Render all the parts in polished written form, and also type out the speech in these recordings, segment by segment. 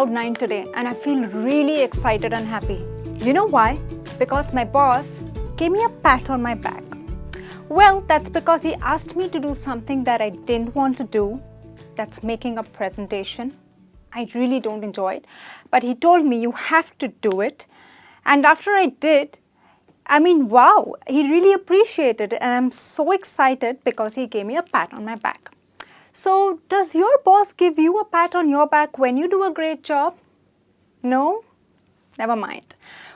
cloud nine today and I feel really excited and happy. You know why? Because my boss gave me a pat on my back. Well, that's because he asked me to do something that I didn't want to do. That's making a presentation. I really don't enjoy it. But he told me you have to do it. And after I did, wow, he really appreciated it. And I'm so excited because he gave me a pat on my back. So, does your boss give you a pat on your back when you do a great job? No? Never mind.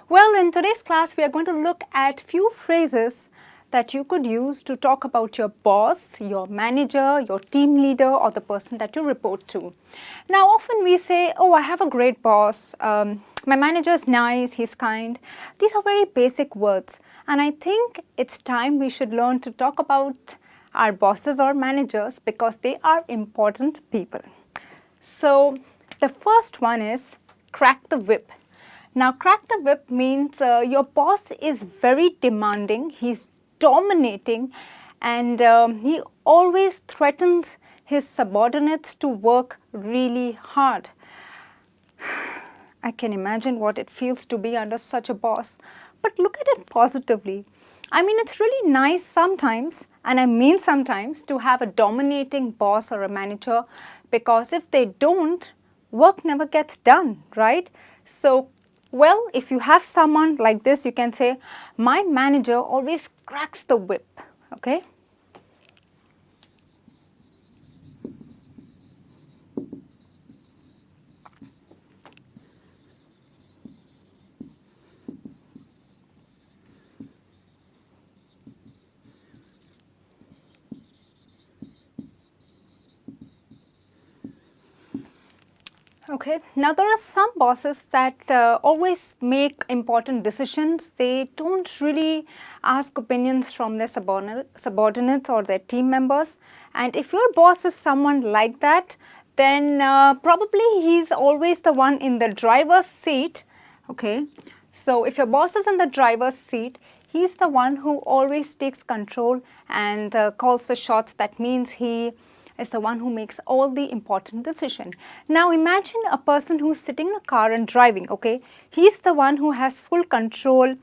Well, in today's class, we are going to look at few phrases that you could use to talk about your boss, your manager, your team leader, or the person that you report to. Now, often we say, oh, I have a great boss. My manager is nice, he's kind. These are very basic words. And I think it's time we should learn to talk about our bosses or managers because they are important people. So the first one is crack the whip. Now crack the whip means your boss is very demanding, he's dominating, and he always threatens his subordinates to work really hard. I can imagine what it feels to be under such a boss, but look at it positively. It's really nice sometimes, and I mean sometimes, to have a dominating boss or a manager because if they don't, work never gets done, right? So, well, if you have someone like this, you can say, my manager always cracks the whip, okay? Okay, now there are some bosses that always make important decisions. They don't really ask opinions from their subordinates or their team members. And if your boss is someone like that, then probably he's always the one in the driver's seat. Okay, so if your boss is in the driver's seat, he's the one who always takes control and calls the shots. That means he is the one who makes all the important decision. Now imagine a person who's sitting in a car and driving, okay? He's the one who has full control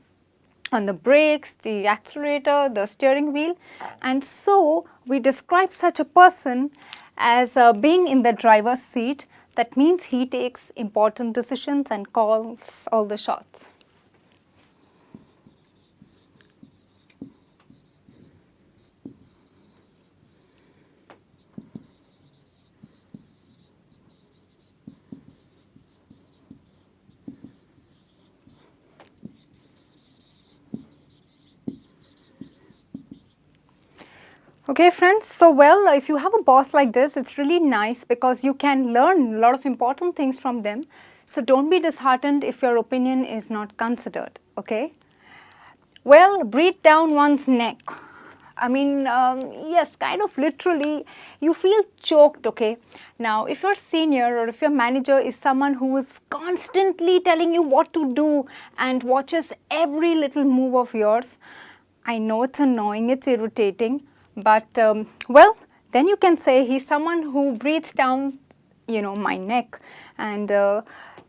on the brakes, the accelerator, the steering wheel. And so we describe such a person as being in the driver's seat. That means he takes important decisions and calls all the shots. Okay friends, so well, if you have a boss like this, it's really nice because you can learn a lot of important things from them. So don't be disheartened if your opinion is not considered, okay? Well, breathe down one's neck. Yes, kind of literally, you feel choked, okay? Now, if your senior or if your manager is someone who is constantly telling you what to do and watches every little move of yours, I know it's annoying, it's irritating, but well, then you can say he's someone who breathes down, my neck. And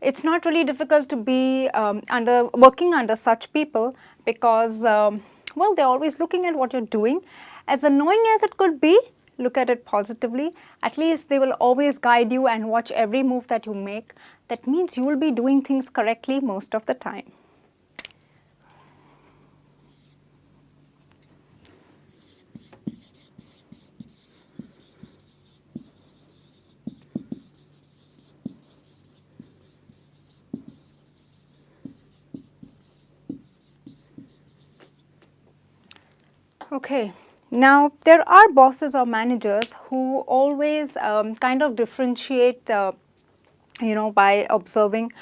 it's not really difficult to be working under such people because, well, they're always looking at what you're doing. As annoying as it could be, look at it positively. At least they will always guide you and watch every move that you make. That means you will be doing things correctly most of the time. Okay, now there are bosses or managers who always kind of differentiate, by observing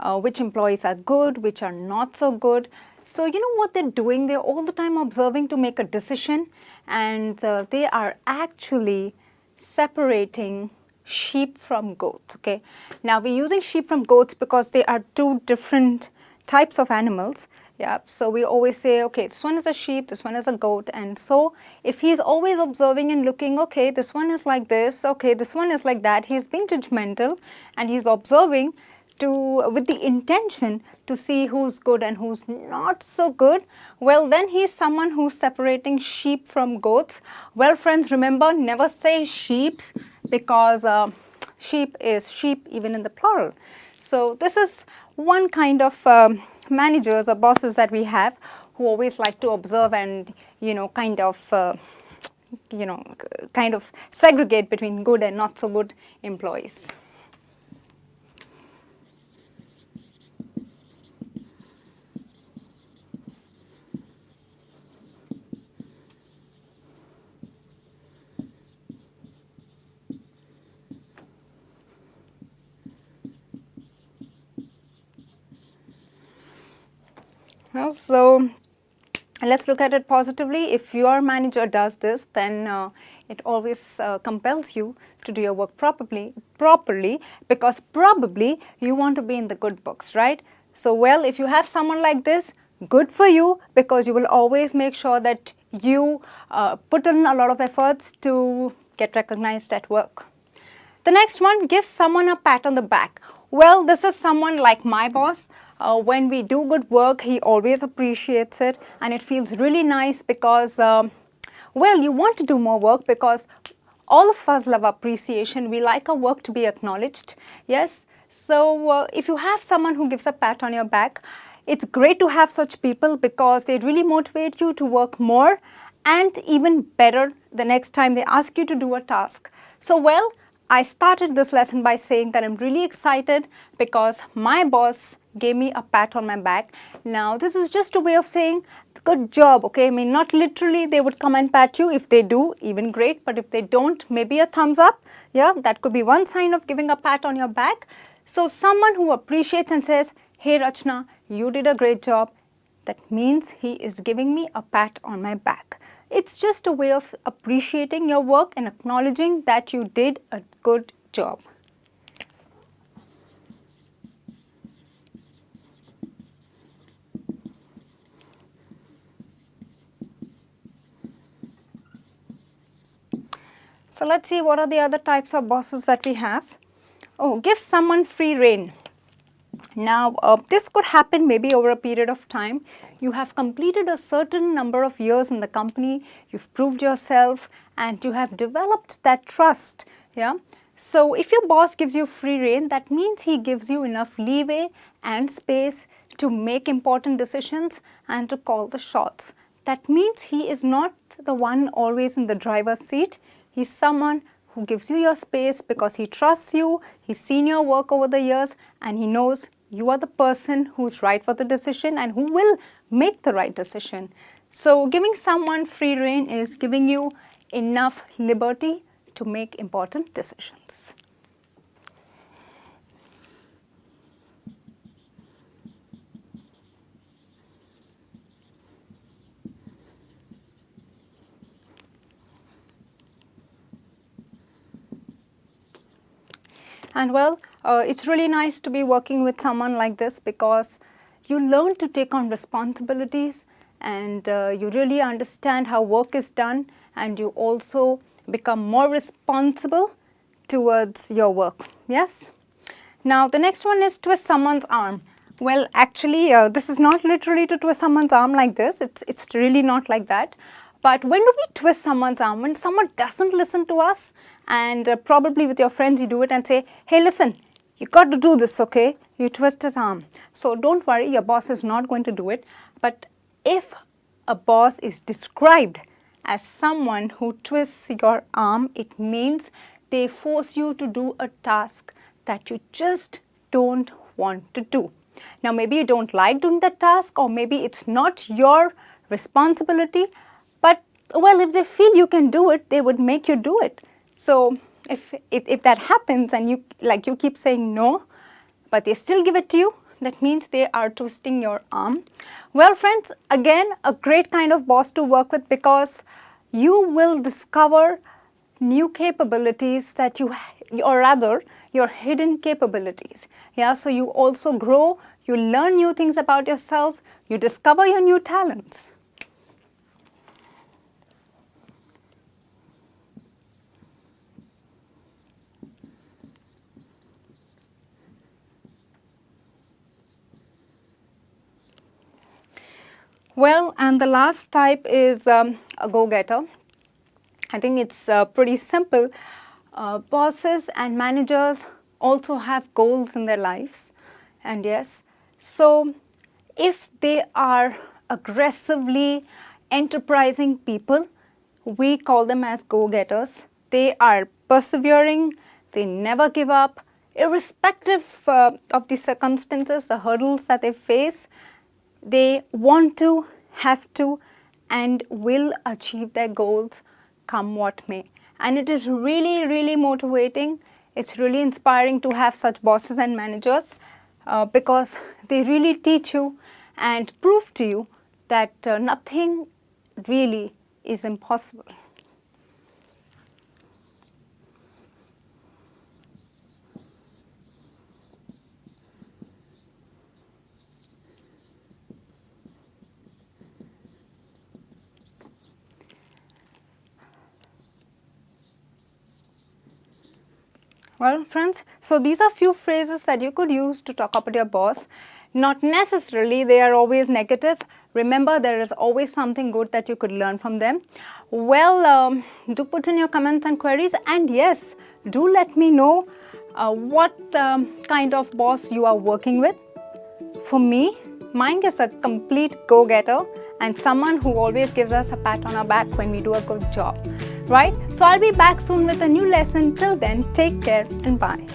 which employees are good, which are not so good. So you know what they're doing? They're all the time observing to make a decision, and they are actually separating sheep from goats, okay? Now we're using sheep from goats because they are two different types of animals. Yeah, so we always say, okay, this one is a sheep, this one is a goat. And so if he's always observing and looking, okay, this one is like this, okay, this one is like that, he's being judgmental and he's observing. with the intention to see who's good and who's not so good, well, then he's someone who's separating sheep from goats. Well, friends, remember, never say sheeps, because sheep is sheep even in the plural. So this is one kind of managers or bosses that we have, who always like to observe and kind of segregate between good and not so good employees. Well, so let's look at it positively. If your manager does this, then it always compels you to do your work properly, because probably you want to be in the good books, right? So, well, if you have someone like this, good for you, because you will always make sure that you put in a lot of efforts to get recognized at work. The next one, give someone a pat on the back. Well, this is someone like my boss. When we do good work, he always appreciates it, and it feels really nice because, well, you want to do more work, because all of us love appreciation. We like our work to be acknowledged. Yes. So if you have someone who gives a pat on your back, it's great to have such people, because they really motivate you to work more and even better the next time they ask you to do a task. So, well, I started this lesson by saying that I'm really excited because my boss gave me a pat on my back. Now, this is just a way of saying good job, okay? I mean, not literally they would come and pat you. If they do, even great. But if they don't, maybe a thumbs up. Yeah, that could be one sign of giving a pat on your back. So, someone who appreciates and says, hey, Rachna, you did a great job. That means he is giving me a pat on my back. It's just a way of appreciating your work and acknowledging that you did a good job. So let's see what are the other types of bosses that we have. Oh, give someone free rein. Now, this could happen maybe over a period of time. You have completed a certain number of years in the company, you've proved yourself, and you have developed that trust. Yeah. So, if your boss gives you free rein, that means he gives you enough leeway and space to make important decisions and to call the shots. That means he is not the one always in the driver's seat. He's someone who gives you your space because he trusts you, he's seen your work over the years, and he knows you are the person who's right for the decision and who will make the right decision. So giving someone free rein is giving you enough liberty to make important decisions. And well, it's really nice to be working with someone like this, because you learn to take on responsibilities, and you really understand how work is done, and you also become more responsible towards your work. Yes? Now, the next one is twist someone's arm. Well, actually, this is not literally to twist someone's arm like this. It's really not like that. But when do we twist someone's arm? When someone doesn't listen to us, and probably with your friends you do it and say, hey, listen, you got to do this, okay? You twist his arm. So don't worry, your boss is not going to do it. But if a boss is described as someone who twists your arm, it means they force you to do a task that you just don't want to do. Now, maybe you don't like doing that task, or maybe it's not your responsibility, but well, if they feel you can do it, they would make you do it. So if that happens and you keep saying no, but they still give it to you, that means they are twisting your arm. Well, friends, again, a great kind of boss to work with, because you will discover new capabilities that or rather your hidden capabilities. Yeah, so you also grow, you learn new things about yourself, you discover your new talents. Well, and the last type is a go-getter. I think it's pretty simple. Bosses and managers also have goals in their lives, and yes, so if they are aggressively enterprising people, we call them as go-getters. They are persevering, they never give up, irrespective of the circumstances, the hurdles that they face. They want to, have to, and will achieve their goals come what may. And it is really, really motivating. It's really inspiring to have such bosses and managers because they really teach you and prove to you that nothing really is impossible. Well, friends, so these are few phrases that you could use to talk about your boss. Not necessarily they are always negative. Remember, there is always something good that you could learn from them. Well, do put in your comments and queries, and yes, do let me know what kind of boss you are working with. For me, mine is a complete go-getter and someone who always gives us a pat on our back when we do a good job. Right? So I'll be back soon with a new lesson. Till then, take care and bye.